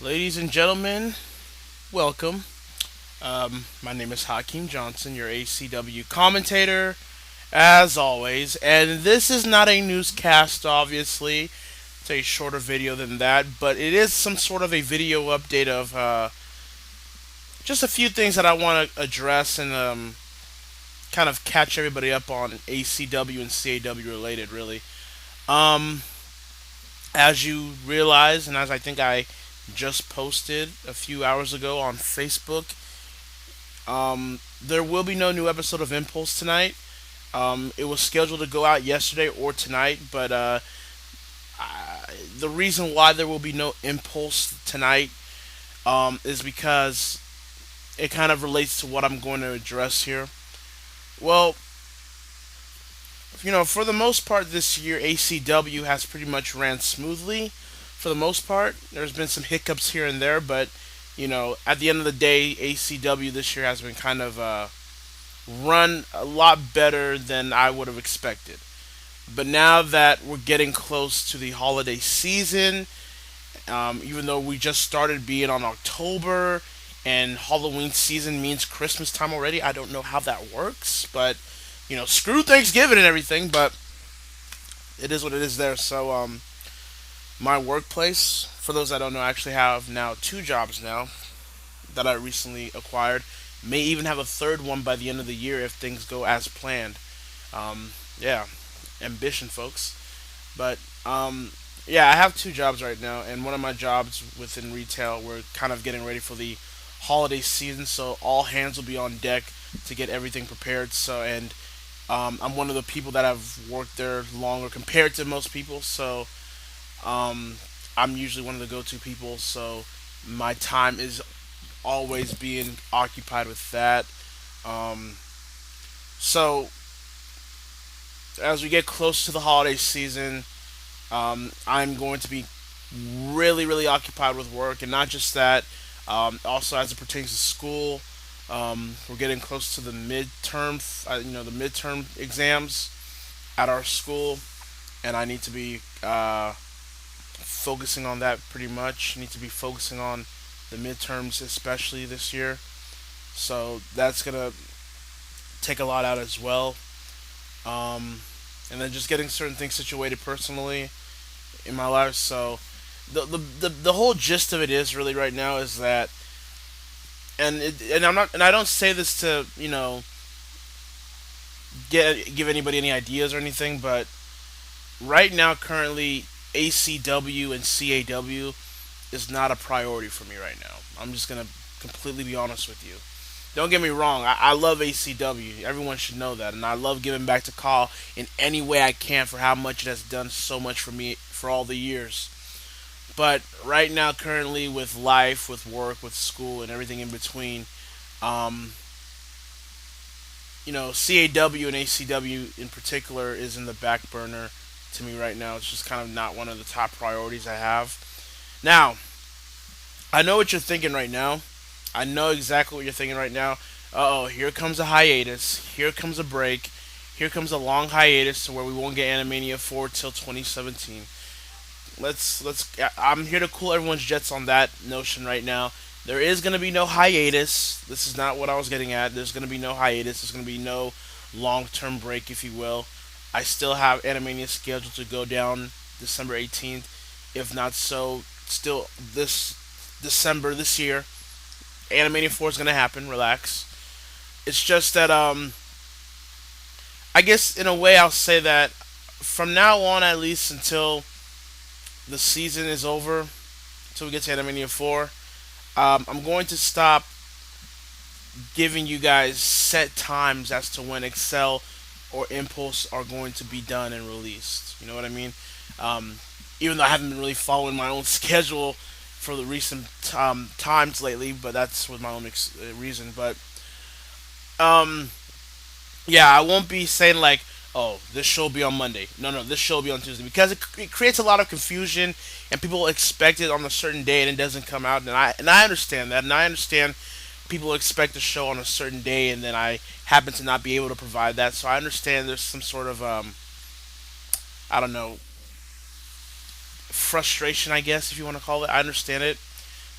Ladies and gentlemen, welcome. My name is Hakeem Johnson, your ACW commentator, as always. And this is not a newscast, obviously. It's a shorter video than that, but it is some sort of a video update of just a few things that I want to address and kind of catch everybody up on ACW and CAW related, really. Um, as you realize, and as I think I just posted a few hours ago on Facebook, there will be no new episode of Impulse tonight. It was scheduled to go out yesterday or tonight, but the reason why there will be no Impulse tonight is because it kind of relates to what I'm going to address here. Well, for the most part this year, ACW has pretty much ran smoothly. For the most part, there's been some hiccups here and there, but at the end of the day, ACW this year has been kind of run a lot better than I would have expected. But now that we're getting close to the holiday season, even though we just started being on October and Halloween season means Christmas time already, I don't know how that works, but screw Thanksgiving and everything, but it is what it is there. So, my workplace, for those that don't know, I actually have now two jobs now that I recently acquired. May even have a third one by the end of the year if things go as planned. Yeah, ambition, folks. But yeah, I have two jobs right now, and one of my jobs within retail, we're kind of getting ready for the holiday season, so all hands will be on deck to get everything prepared. So, and I'm one of the people that have worked there longer compared to most people, so um, I'm usually one of the go-to people. So my time is always being occupied with that. Um, so as we get close to the holiday season, I'm going to be really, really occupied with work, and not just that. Also, as it pertains to school, we're getting close to the midterm, the midterm exams at our school, and I need to be focusing on that pretty much. Need to be focusing on the midterms, especially this year. So that's gonna take a lot out as well. Um, and then just getting certain things situated personally in my life. So the whole gist of it is really right now is that, and I'm not, and I don't say this to give anybody any ideas or anything, but right now currently ACW and CAW is not a priority for me right now. I'm just gonna completely be honest with you. Don't get me wrong. I love ACW. Everyone should know that, and I love giving back to Call in any way I can for how much it has done so much for me for all the years. But right now, currently, with life, with work, with school, and everything in between, um, CAW and ACW in particular is in the back burner to me right now. It's just kind of not one of the top priorities I have. Now, I know what you're thinking right now. I know exactly what you're thinking right now. Uh oh, here comes a hiatus. Here comes a break. Here comes a long hiatus to where we won't get Animania 4 till 2017. Let's. I'm here to cool everyone's jets on that notion right now. There is going to be no hiatus. This is not what I was getting at. There's going to be no hiatus. There's going to be no long-term break, if you will. I still have Animania scheduled to go down December 18th, if not so, still this December this year. Animania 4 is going to happen. Relax. It's just that I guess in a way I'll say that from now on, at least until the season is over, until we get to Animania 4, I'm going to stop giving you guys set times as to when Excel or Impulse are going to be done and released. You know what I mean? Um, Even though I haven't been really following my own schedule for the recent times lately, but that's with my own reason. But um, yeah, I won't be saying like, "Oh, this show will be on Monday." No, no, this show will be on Tuesday because it creates a lot of confusion, and people expect it on a certain day and it doesn't come out. And I understand that, and I understand people expect a show on a certain day, and then I happen to not be able to provide that. So I understand there's some sort of I don't know, frustration, I guess, if you want to call it. I understand it.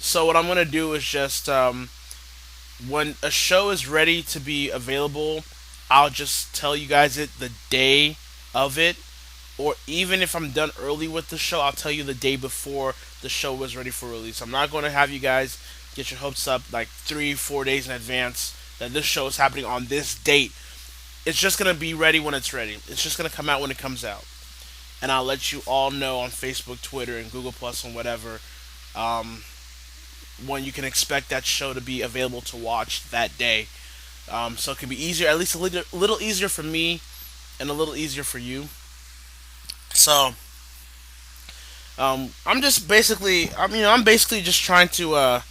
So what I'm gonna do is just when a show is ready to be available, I'll just tell you guys it the day of it, or even if I'm done early with the show, I'll tell you the day before the show was ready for release. I'm not going to have you guys get your hopes up like 3, 4 days in advance that this show is happening on this date. It's just going to be ready when it's ready. It's just going to come out when it comes out. And I'll let you all know on Facebook, Twitter, and Google Plus and whatever um, when you can expect that show to be available to watch that day. So it can be easier, at least a little easier for me and a little easier for you. So I'm just basically, I'm basically just trying to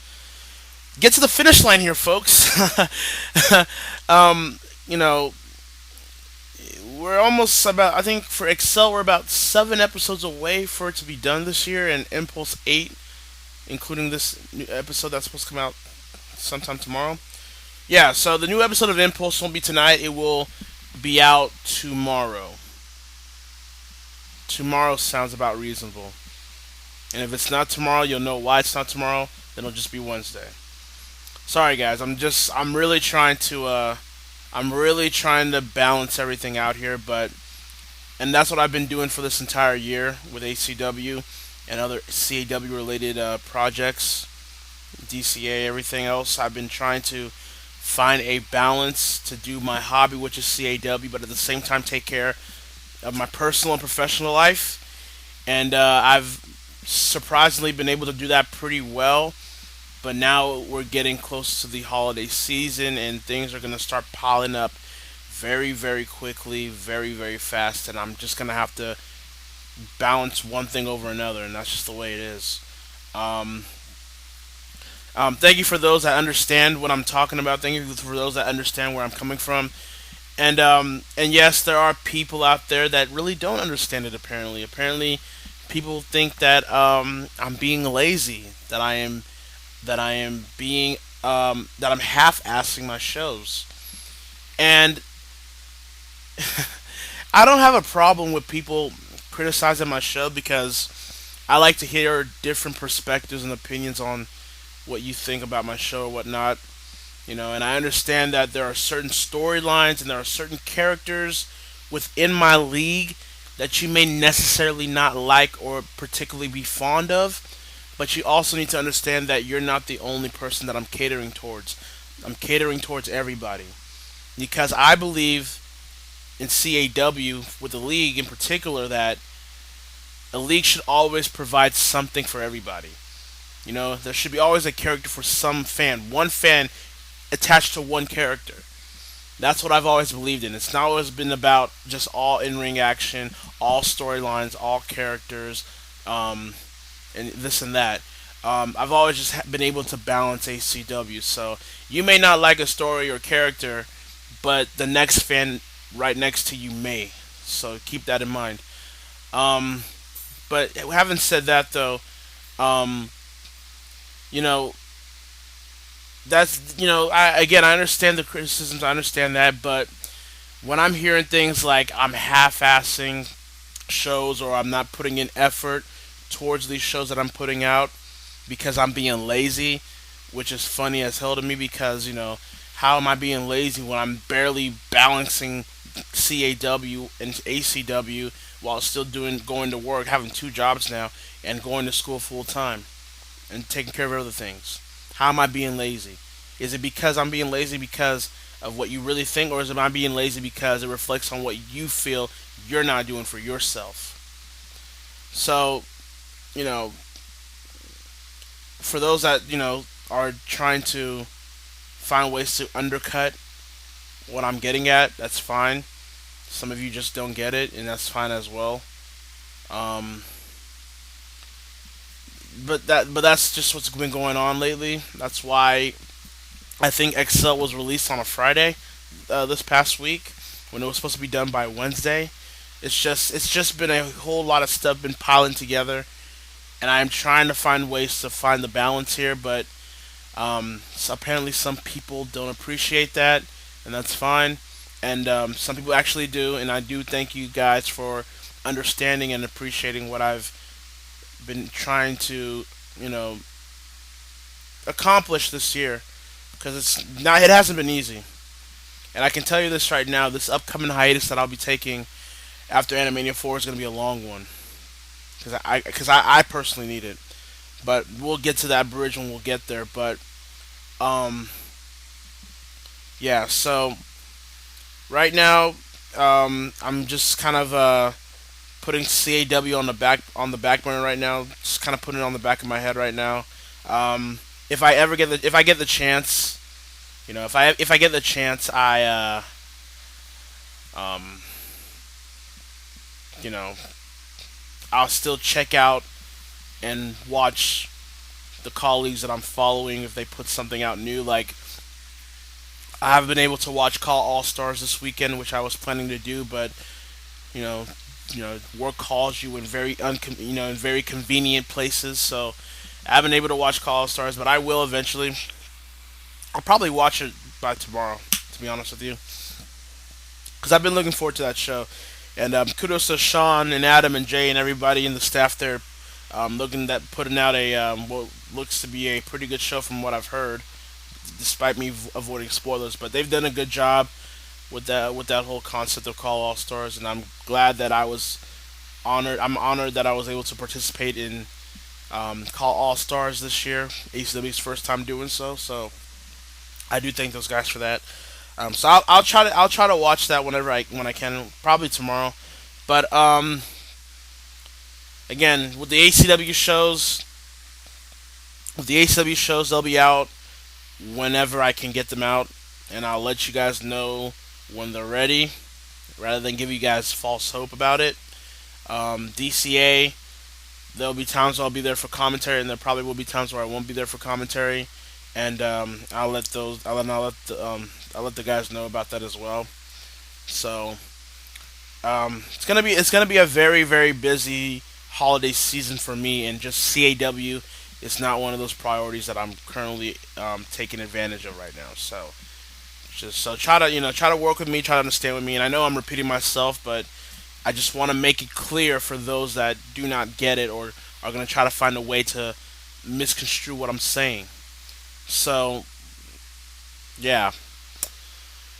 get to the finish line here, folks. You know, we're almost about. I think for Excel, we're about 7 episodes away for it to be done this year, and Impulse 8, including this new episode that's supposed to come out sometime tomorrow. Yeah, so the new episode of Impulse won't be tonight. It will be out tomorrow. Tomorrow sounds about reasonable. And if it's not tomorrow, you'll know why it's not tomorrow. Then it'll just be Wednesday. Sorry guys, I'm really trying to I'm really trying to balance everything out here, but and that's what I've been doing for this entire year with ACW and other CAW related projects, DCA, everything else. I've been trying to find a balance to do my hobby, which is CAW, but at the same time take care of my personal and professional life. And I've surprisingly been able to do that pretty well. But now we're getting close to the holiday season, and things are going to start piling up very, very quickly, very, very fast. And I'm just going to have to balance one thing over another, and that's just the way it is. Um, thank you for those that understand what I'm talking about. Thank you for those that understand where I'm coming from. And yes, there are people out there that really don't understand it. Apparently, people think that I'm being lazy, that I am being that I'm half-assing my shows, and I don't have a problem with people criticizing my show because I like to hear different perspectives and opinions on what you think about my show or whatnot. And I understand that there are certain storylines and there are certain characters within my league that you may necessarily not like or particularly be fond of, but you also need to understand that you're not the only person that I'm catering towards. I'm catering towards everybody because I believe in CAW with the league in particular that a league should always provide something for everybody. There should be always a character for some fan, one fan attached to one character. That's what I've always believed in. It's not always been about just all in-ring action, all storylines, all characters, um, and this and that. I've always just been able to balance ACW. So you may not like a story or character, but the next fan right next to you may. So keep that in mind. Um, but having said that, though, um, you know I understand the criticisms. I understand that, but when I'm hearing things like I'm half-assing shows or I'm not putting in effort towards these shows that I'm putting out because I'm being lazy, which is funny as hell to me because, how am I being lazy when I'm barely balancing CAW and ACW while still going to work, having 2 jobs now, and going to school full time and taking care of other things? How am I being lazy? Is it because I'm being lazy because of what you really think, or is it I being lazy because it reflects on what you feel you're not doing for yourself? So, you know, for those that are trying to find ways to undercut what I'm getting at, that's fine. Some of you just don't get it, and that's fine as well. Um, but that's just what's been going on lately. That's why I think Excel was released on a Friday this past week when it was supposed to be done by Wednesday. It's just been a whole lot of stuff been piling together, and I'm trying to find ways to find the balance here. But so apparently some people don't appreciate that, and that's fine. And some people actually do, and I do thank you guys for understanding and appreciating what I've been trying to, you know, accomplish this year, because it hasn't been easy. And I can tell you this right now: this upcoming hiatus that I'll be taking after Animania 4 is going to be a long one, because I personally need it. But we'll get to that bridge when we'll get there. But um, yeah. So right now, I'm just kind of putting CAW on the back burner right now. Just kind of putting it on the back of my head right now. If I get the chance, if I get the chance, um, you know, I'll still check out and watch the colleagues that I'm following if they put something out new. Like, I haven't been able to watch Call All Stars this weekend, which I was planning to do, but you know, work calls you in in very convenient places. So I haven't been able to watch Call All Stars, but I will eventually. I'll probably watch it by tomorrow, to be honest with you, because I've been looking forward to that show. And kudos to Sean and Adam and Jay and everybody in the staff there, putting out a what looks to be a pretty good show from what I've heard, despite me avoiding spoilers. But they've done a good job with that whole concept of Call All Stars, and I'm glad that I was honored. I'm honored that I was able to participate in Call All Stars this year, ACW's first time doing so. So I do thank those guys for that. So I'll try to watch that when I can, probably tomorrow. But again, with the ACW shows, they'll be out whenever I can get them out, and I'll let you guys know when they're ready, rather than give you guys false hope about it. DCA, there'll be times where I'll be there for commentary, and there probably will be times where I won't be there for commentary, and I'll let the guys know about that as well. So it's gonna be a very very busy holiday season for me, and just CAW is not one of those priorities that I'm currently taking advantage of right now. So just so try to work with me, try to understand with me, and I know I'm repeating myself, but I just want to make it clear for those that do not get it or are gonna try to find a way to misconstrue what I'm saying. So yeah,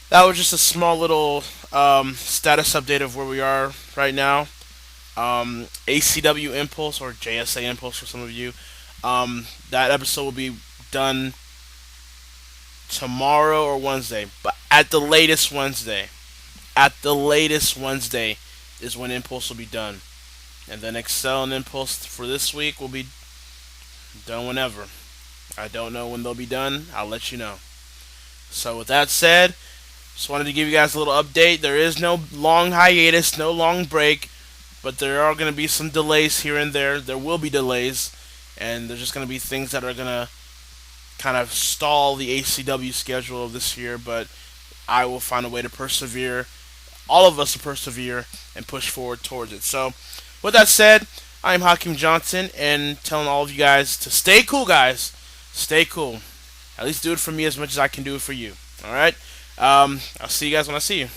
that was just a small little status update of where we are right now. ACW Impulse, or JSA Impulse for some of you. That episode will be done tomorrow or Wednesday, but at the latest Wednesday. At the latest Wednesday is when Impulse will be done. And then Excel and Impulse for this week will be done whenever. I don't know when they'll be done. I'll let you know. So with that said, just wanted to give you guys a little update. There is no long hiatus, no long break, but there are going to be some delays here and there. There will be delays, and there's just going to be things that are going to kind of stall the ACW schedule of this year, but I will find a way to persevere. All of us to persevere and push forward towards it. So, with that said, I'm Hakeem Johnson, and telling all of you guys to stay cool, guys. Stay cool. At least do it for me as much as I can do it for you. All right. I'll see you guys when I see you.